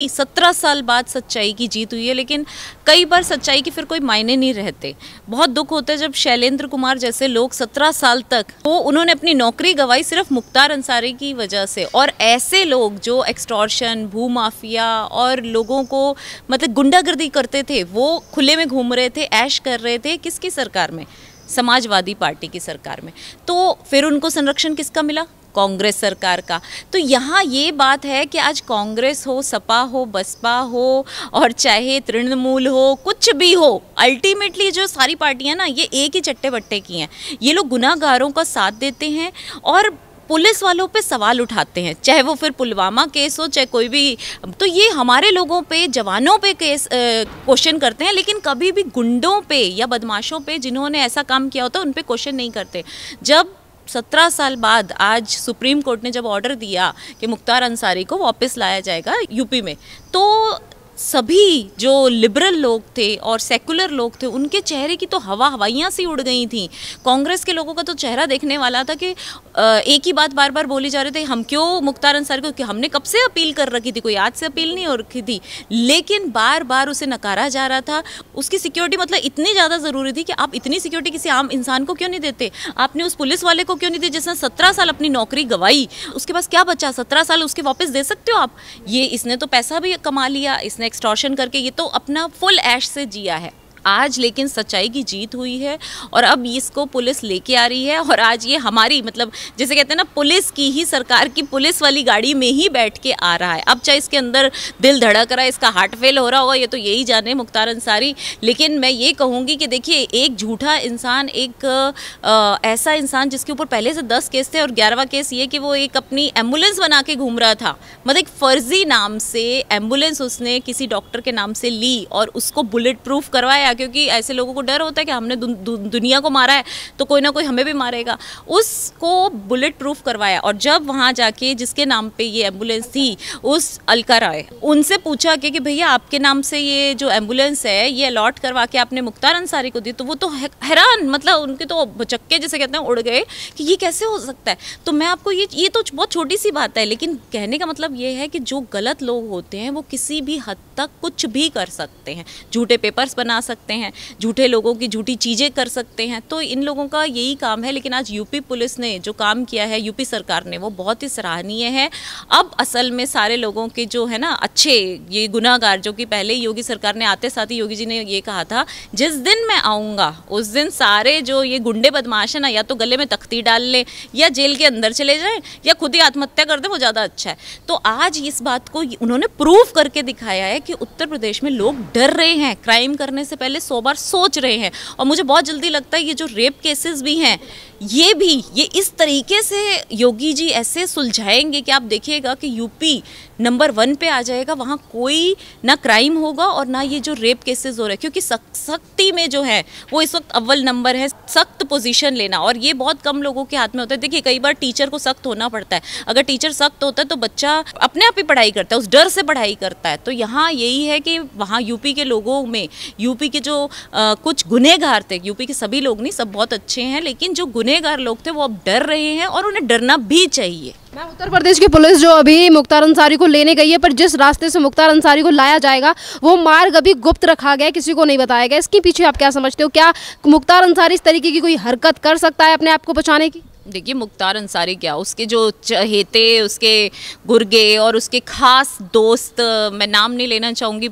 17 साल बाद सच्चाई की जीत हुई है, लेकिन कई बार सच्चाई के फिर कोई मायने नहीं रहते। बहुत दुख होता है जब शैलेंद्र कुमार जैसे लोग 17 साल तक उन्होंने अपनी नौकरी गंवाई सिर्फ मुख्तार अंसारी की वजह से। और ऐसे लोग जो एक्सटॉर्शन, भूमाफिया और लोगों को मतलब गुंडागर्दी करते थे, वो खुले में घूम रहे थे, ऐश कर रहे थे। किसकी सरकार में? समाजवादी पार्टी की सरकार में। तो फिर उनको संरक्षण किसका मिला? कांग्रेस सरकार का। तो यहाँ ये बात है कि आज कांग्रेस हो, सपा हो, बसपा हो और चाहे तृणमूल हो, कुछ भी हो, अल्टीमेटली जो सारी पार्टियां ना ये एक ही चट्टे बट्टे की हैं। ये लोग गुनाहगारों का साथ देते हैं और पुलिस वालों पे सवाल उठाते हैं, चाहे वो फिर पुलवामा केस हो, चाहे कोई भी। तो ये हमारे लोगों पे, जवानों पे केस क्वेश्चन करते हैं, लेकिन कभी भी गुंडों पे या बदमाशों पे जिन्होंने ऐसा काम किया होता है उन पे क्वेश्चन नहीं करते। जब 17 साल बाद आज सुप्रीम कोर्ट ने जब ऑर्डर दिया कि मुख्तार अंसारी को वापस लाया जाएगा यूपी में, तो सभी जो लिबरल लोग थे और सेकुलर लोग थे उनके चेहरे की तो हवाइयाँ सी उड़ गई थी। कांग्रेस के लोगों का तो चेहरा देखने वाला था कि एक ही बात बार बार बोली जा रही थी, हम क्यों मुख्तार अंसारी को, कि हमने कब से अपील कर रखी थी, कोई आज से अपील नहीं हो रखी थी, लेकिन बार बार उसे नकारा जा रहा था। उसकी सिक्योरिटी मतलब इतनी ज़्यादा ज़रूरी थी कि आप इतनी सिक्योरिटी किसी आम इंसान को क्यों नहीं देते? आपने उस पुलिस वाले को क्यों नहीं दी जिसने 17 साल अपनी नौकरी गंवाई? उसके पास क्या बचा? 17 साल उसके वापस दे सकते हो आप? ये इसने तो पैसा भी कमा लिया, इसने एक्सटॉर्शन करके ये तो अपना फुल ऐश से जिया है। आज लेकिन सच्चाई की जीत हुई है और अब इसको पुलिस लेके आ रही है। और आज ये हमारी मतलब जैसे कहते हैं ना, पुलिस की ही, सरकार की पुलिस वाली गाड़ी में ही बैठ के आ रहा है। अब चाहे इसके अंदर दिल धड़क रहा है, इसका हार्ट फेल हो रहा होगा, ये तो यही जाने मुख्तार अंसारी। लेकिन मैं ये कहूँगी कि देखिए, एक झूठा इंसान, एक ऐसा इंसान जिसके ऊपर पहले से 10 केस थे और 11वां केस ये कि वो एक अपनी एम्बुलेंस बना के घूम रहा था, मतलब एक फर्जी नाम से एम्बुलेंस उसने किसी डॉक्टर के नाम से ली और उसको बुलेट प्रूफ करवाया, क्योंकि ऐसे लोगों को डर होता है कि हमने दुनिया को मारा है तो कोई ना कोई हमें भी मारेगा। उसको बुलेट प्रूफ करवाया और जब वहाँ जाके जिसके नाम पे ये एम्बुलेंस थी, उस अलका राय, उनसे पूछा कि भैया आपके नाम से ये जो एम्बुलेंस है ये अलॉट करवा के आपने मुख्तार अंसारी को दी, तो वो तो हैरान, मतलब उनके तो चक्के जैसे कहते हैं उड़ गए कि ये कैसे हो सकता है। तो मैं आपको ये तो बहुत छोटी सी बात है, लेकिन कहने का मतलब ये है कि जो गलत लोग होते हैं वो किसी भी हद तक कुछ भी कर सकते हैं, झूठे पेपर्स बना सकते हैं, झूठे लोगों की झूठी चीज़ें कर सकते हैं। तो इन लोगों का यही काम है। लेकिन आज यूपी पुलिस ने जो काम किया है, यूपी सरकार ने, वो बहुत ही सराहनीय है। अब असल में सारे लोगों के जो है ना अच्छे ये गुनाहगार, जो कि पहले योगी सरकार ने आते साथ ही योगी जी ने ये कहा था, जिस दिन मैं आऊँगा उस दिन सारे जो ये गुंडे बदमाश है ना, या तो गले में तख्ती डाल ले या जेल के अंदर चले जाएं या खुद ही आत्महत्या कर दे, वो ज़्यादा अच्छा है। तो आज इस बात को उन्होंने प्रूव करके दिखाया है कि उत्तर प्रदेश में लोग डर रहे हैं, क्राइम करने से पहले 100 बार सोच रहे हैं। और मुझे बहुत जल्दी लगता है ये जो रेप केसेस भी हैं, ये इस तरीके से योगी जी ऐसे सुलझाएंगे कि आप देखिएगा कि यूपी नंबर 1 पे आ जाएगा। वहाँ कोई ना क्राइम होगा और ना ये जो रेप केसेस हो रहे हैं, क्योंकि सख्ती में जो है वो इस वक्त अव्वल नंबर है, सख्त पोजीशन लेना, और ये बहुत कम लोगों के हाथ में होता है। देखिए, कई बार टीचर को सख्त होना पड़ता है। अगर टीचर सख्त होता है तो बच्चा अपने आप ही पढ़ाई करता है, उस डर से पढ़ाई करता है। तो यहाँ यही है कि वहाँ यूपी के लोगों में, यूपी के जो कुछ गुनहगार थे, यूपी के सभी लोग नहीं, सब बहुत अच्छे हैं, लेकिन जो गुनहगार लोग थे वो अब डर रहे हैं और उन्हें डरना भी चाहिए। मैम, उत्तर प्रदेश की पुलिस जो अभी मुख्तार अंसारी को लेने गई है, पर जिस रास्ते से मुख्तार अंसारी को लाया जाएगा वो मार्ग अभी गुप्त रखा गया है, किसी को नहीं बताया गया। इसके पीछे आप क्या समझते हो? क्या मुख्तार अंसारी इस तरीके की कोई हरकत कर सकता है अपने आप को बचाने की? देखिए, मुख्तार अंसारी क्या, उसके जो चहेते, उसके गुर्गे और उसके खास दोस्त, मैं नाम नहीं लेना चाहूँगी,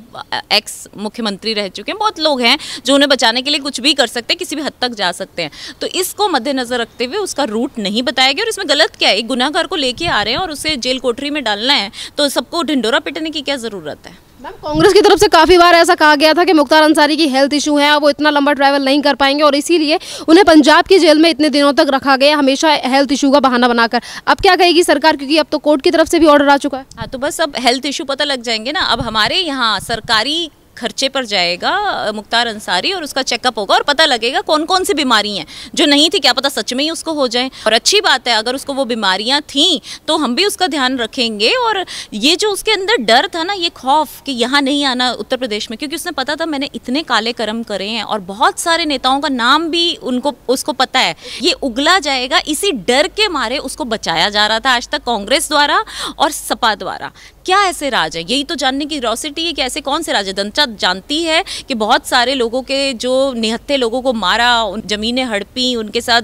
एक्स मुख्यमंत्री रह चुके हैं, बहुत लोग हैं जो उन्हें बचाने के लिए कुछ भी कर सकते हैं, किसी भी हद तक जा सकते हैं। तो इसको मद्देनजर रखते हुए उसका रूट नहीं बताया गया। और इसमें गलत क्या है? एक गुनाहगार को लेके आ रहे हैं और उसे जेल कोठरी में डालना है, तो सबको ढिंडोरा पीटने की क्या ज़रूरत है? मैम, कांग्रेस की तरफ से काफ़ी बार ऐसा कहा गया था कि मुख्तार अंसारी की हेल्थ इशू है, वो इतना लंबा ट्रैवल नहीं कर पाएंगे और इसीलिए उन्हें पंजाब की जेल में इतने दिनों तक रखा गया, हमेशा हेल्थ इशू का बहाना बनाकर। अब क्या कहेगी सरकार, क्योंकि अब तो कोर्ट की तरफ से भी ऑर्डर आ चुका है? हाँ, तो बस अब हेल्थ इशू पता लग जाएंगे ना। अब हमारे यहाँ सरकारी खर्चे पर जाएगा मुख्तार अंसारी और उसका चेकअप होगा और पता लगेगा कौन कौन सी बीमारी हैं जो नहीं थी, क्या पता सच में ही उसको हो जाए। और अच्छी बात है, अगर उसको वो बीमारियां थीं तो हम भी उसका ध्यान रखेंगे। और ये जो उसके अंदर डर था ना, ये खौफ कि यहाँ नहीं आना उत्तर प्रदेश में, क्योंकि उसने पता था मैंने इतने काले कर्म करे हैं और बहुत सारे नेताओं का नाम भी उसको पता है, ये उगला जाएगा। इसी डर के मारे उसको बचाया जा रहा था आज तक कांग्रेस द्वारा और सपा द्वारा क्या ऐसे राज है, यही तो जानने की क्यूरियोसिटी है कि ऐसे कौन से राज है। जनता जानती है कि बहुत सारे लोगों के जो निहत्थे लोगों को मारा, जमीनें हड़पी, उनके साथ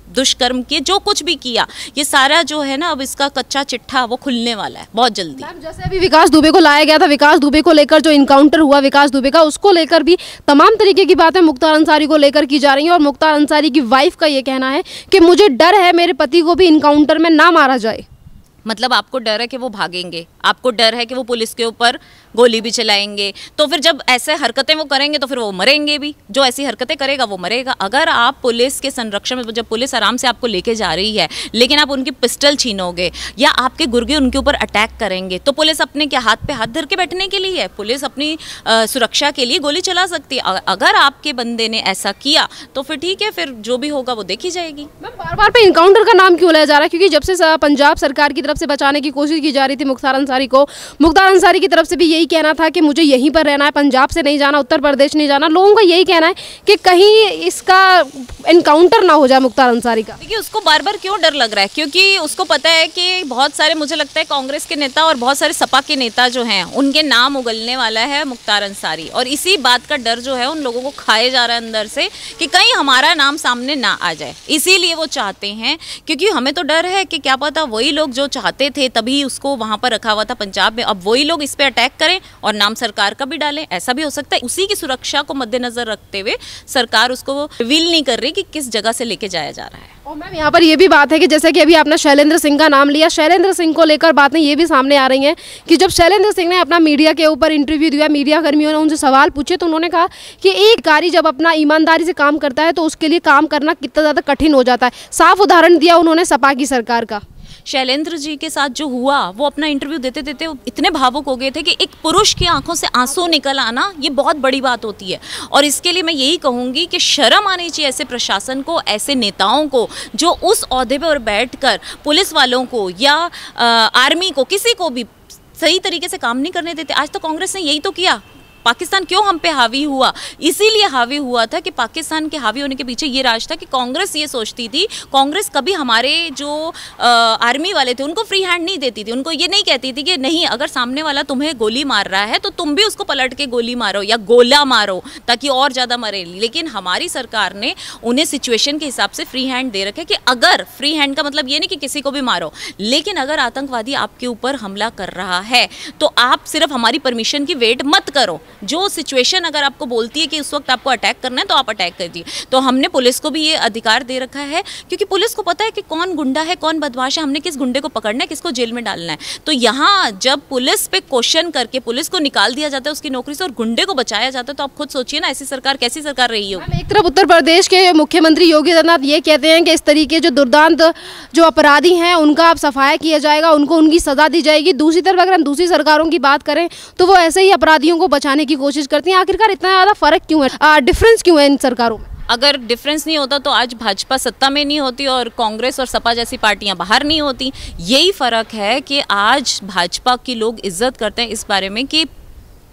दुष्कर्म किए, जो कुछ भी किया, ये सारा जो है ना अब इसका कच्चा चिट्ठा वो खुलने वाला है बहुत जल्दी। जैसे अभी विकास दुबे को लाया गया था, विकास दुबे को लेकर जो इनकाउंटर हुआ विकास दुबे का, उसको लेकर भी तमाम तरीके की बातें मुख्तार अंसारी को लेकर की जा रही हैं। और मुख्तार अंसारी की वाइफ का ये कहना है कि मुझे डर है मेरे पति को भी इनकाउंटर में ना मारा जाए। मतलब आपको डर है कि वो भागेंगे, आपको डर है कि वो पुलिस के ऊपर गोली भी चलाएंगे, तो फिर जब ऐसे हरकतें वो करेंगे तो फिर वो मरेंगे भी। जो ऐसी हरकतें करेगा वो मरेगा। अगर आप पुलिस के संरक्षण में, जब पुलिस आराम से आपको लेके जा रही है लेकिन आप उनकी पिस्टल छीनोगे या आपके गुर्गे उनके ऊपर अटैक करेंगे, तो पुलिस अपने क्या हाथ पे हाथ धर के बैठने के लिए है? पुलिस अपनी सुरक्षा के लिए गोली चला सकती है। अगर आपके बंदे ने ऐसा किया तो फिर ठीक है, फिर जो भी होगा वो देखी जाएगी। बार बार पे इनकाउंटर का नाम क्यों लिया जा रहा है? क्योंकि जब से पंजाब सरकार की तरफ से बचाने की कोशिश की जा रही थी मुख्तार अंसारी को, मुख्तार अंसारी की तरफ से भी यही कहना था कि मुझे यहीं पर रहना है, पंजाब से नहीं जाना, उत्तर प्रदेश नहीं जाना। लोगों का यही कहना है कि कहीं इसका एनकाउंटर ना हो जाए मुख्तार अंसारी का। देखिए उसको बार बार क्यों डर लग रहा है, क्योंकि उसको पता है कि बहुत सारे, मुझे लगता है कांग्रेस के नेता और बहुत सारे सपा के नेता जो हैं उनके नाम उगलने वाला है मुख्तार अंसारी, और इसी बात का डर जो है उन लोगों को खाए जा रहा है अंदर से कि कहीं हमारा नाम सामने ना आ जाए। इसीलिए वो चाहते हैं, क्योंकि हमें तो डर है कि क्या पता वही लोग जो चाहते थे तभी उसको वहां पर रखा हुआ था पंजाब में, अब वही लोग इस पे अटैक करें और नाम सरकार का भी डालें, ऐसा भी हो सकता है। उसी की सुरक्षा को मद्देनजर रखते हुए सरकार उसको रिवील नहीं कर रही कि किस जगह से लेके जाया जा रहा है। और मैम यहाँ पर ये भी बात है कि जैसे कि अभी आपने शैलेंद्र सिंह का नाम लिया, शैलेंद्र सिंह को लेकर बातें ये भी सामने आ रही हैं कि जब शैलेंद्र सिंह ने अपना मीडिया के ऊपर इंटरव्यू दिया, मीडिया कर्मियों ने उनसे सवाल पूछे तो उन्होंने कहा कि एक अधिकारी जब अपना ईमानदारी से काम करता है तो उसके लिए काम करना कितना ज़्यादा कठिन हो जाता है। साफ उदाहरण दिया उन्होंने सपा की सरकार का। शैलेंद्र जी के साथ जो हुआ, वो अपना इंटरव्यू देते देते इतने भावुक हो गए थे कि एक पुरुष की आंखों से आंसू निकल आना ये बहुत बड़ी बात होती है। और इसके लिए मैं यही कहूँगी कि शर्म आनी चाहिए ऐसे प्रशासन को, ऐसे नेताओं को जो उस ओहदे पर बैठकर पुलिस वालों को या आर्मी को, किसी को भी सही तरीके से काम नहीं करने देते। आज तो कांग्रेस ने यही तो किया। पाकिस्तान क्यों हम पे हावी हुआ? इसीलिए हावी हुआ था कि पाकिस्तान के हावी होने के पीछे ये राज था कि कांग्रेस ये सोचती थी, कांग्रेस कभी हमारे जो आर्मी वाले थे उनको फ्री हैंड नहीं देती थी। उनको ये नहीं कहती थी कि नहीं, अगर सामने वाला तुम्हें गोली मार रहा है तो तुम भी उसको पलट के गोली मारो या गोला मारो ताकि और ज़्यादा मरे। लेकिन हमारी सरकार ने उन्हें सिचुएशन के हिसाब से फ्री हैंड दे रखे कि अगर फ्री हैंड का मतलब ये नहीं कि किसी को भी मारो, लेकिन अगर आतंकवादी आपके ऊपर हमला कर रहा है तो आप सिर्फ हमारी परमिशन की वेट मत करो। जो सिचुएशन अगर आपको बोलती है कि उस वक्त आपको अटैक करना है तो आप अटैक कर दिए। तो हमने पुलिस को भी ये अधिकार दे रखा है, क्योंकि पुलिस को पता है कि कौन गुंडा है, कौन बदमाश है, हमने किस गुंडे को पकड़ना है, किसको जेल में डालना है। तो यहाँ जब पुलिस पे क्वेश्चन करके पुलिस को निकाल दिया जाता है उसकी नौकरी से और गुंडे को बचाया जाता है, तो आप खुद सोचिए ना ऐसी सरकार कैसी सरकार रही होगी। एक तरफ उत्तर प्रदेश के मुख्यमंत्री योगी आदित्यनाथ ये कहते हैं कि इस तरीके जो दुर्दांत जो अपराधी हैं उनका अब सफाया किया जाएगा, उनको उनकी सजा दी जाएगी। दूसरी तरफ अगर हम दूसरी सरकारों की बात करें तो वो ऐसे ही अपराधियों को बचाने की कोशिश करती हैं। आखिरकार इतना ज़्यादा फर्क क्यों है, डिफरेंस क्यों है इन सरकारों में? अगर डिफरेंस नहीं होता तो आज भाजपा सत्ता में नहीं होती और कांग्रेस और सपा जैसी पार्टियां बाहर नहीं होती। यही फ़र्क है कि आज भाजपा की लोग इज्जत करते हैं इस बारे में कि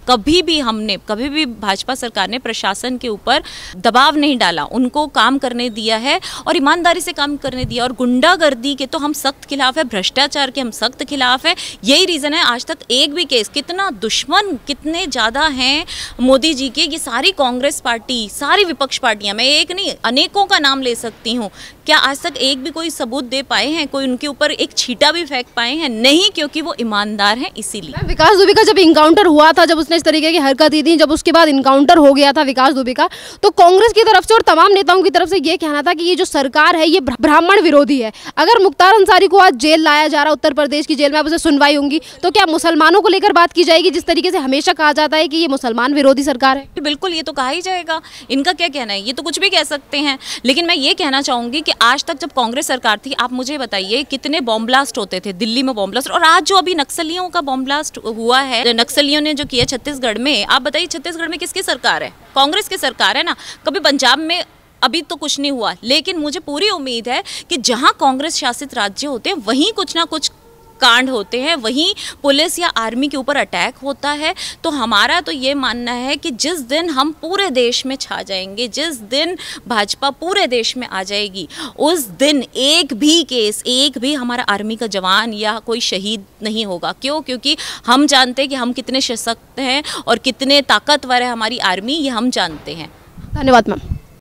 कभी भी भाजपा सरकार ने प्रशासन के ऊपर दबाव नहीं डाला, उनको काम करने दिया है और ईमानदारी से काम करने दिया। और गुंडागर्दी के तो हम सख्त खिलाफ है, भ्रष्टाचार के हम सख्त खिलाफ है। यही रीज़न है आज तक एक भी केस, कितना दुश्मन कितने ज़्यादा हैं मोदी जी के, ये सारी कांग्रेस पार्टी, सारी विपक्ष पार्टियां, मैं एक नहीं अनेकों का नाम ले सकती हूँ, क्या आज तक एक भी कोई सबूत दे पाए हैं, कोई उनके ऊपर एक छींटा भी फेंक पाए हैं? नहीं, क्योंकि वो ईमानदार हैं। इसीलिए विकास दुबे का जब इनकाउंटर हुआ था, जब उसने इस तरीके की हरकत दी थी, जब उसके बाद इनकाउंटर हो गया था विकास दुबे का, तो कांग्रेस की तरफ से और तमाम नेताओं की तरफ से ये कहना था कि ये जो सरकार है ये ब्राह्मण विरोधी है। अगर मुख्तार अंसारी को आज जेल लाया जा रहा, उत्तर प्रदेश की जेल में, अब उसे सुनवाई होंगी तो क्या मुसलमानों को लेकर बात की जाएगी, जिस तरीके से हमेशा कहा जाता है कि ये मुसलमान विरोधी सरकार है? बिल्कुल, ये तो कहा ही जाएगा। इनका क्या कहना है, ये तो कुछ भी कह सकते हैं। लेकिन मैं ये कहना चाहूंगी कि आज तक जब कांग्रेस सरकार थी, आप मुझे बताइए कितने बॉम्ब ब्लास्ट होते थे दिल्ली में, बॉम्ब ब्लास्ट। और आज जो अभी नक्सलियों का बॉम्ब ब्लास्ट हुआ है, नक्सलियों ने जो किया छत्तीसगढ़ में, आप बताइए छत्तीसगढ़ में किसकी सरकार है? कांग्रेस की सरकार है ना। कभी पंजाब में अभी तो कुछ नहीं हुआ, लेकिन मुझे पूरी उम्मीद है कि जहां कांग्रेस शासित राज्य होते हैं वहीं कुछ ना कुछ कांड होते हैं वहीं पुलिस या आर्मी के ऊपर अटैक होता है। तो हमारा तो ये मानना है कि जिस दिन हम पूरे देश में छा जाएंगे, जिस दिन भाजपा पूरे देश में आ जाएगी, उस दिन एक भी केस, एक भी हमारा आर्मी का जवान या कोई शहीद नहीं होगा। क्यों? क्योंकि हम जानते हैं कि हम कितने सशक्त हैं और कितने ताकतवर है हमारी आर्मी, ये हम जानते हैं। धन्यवाद मैम।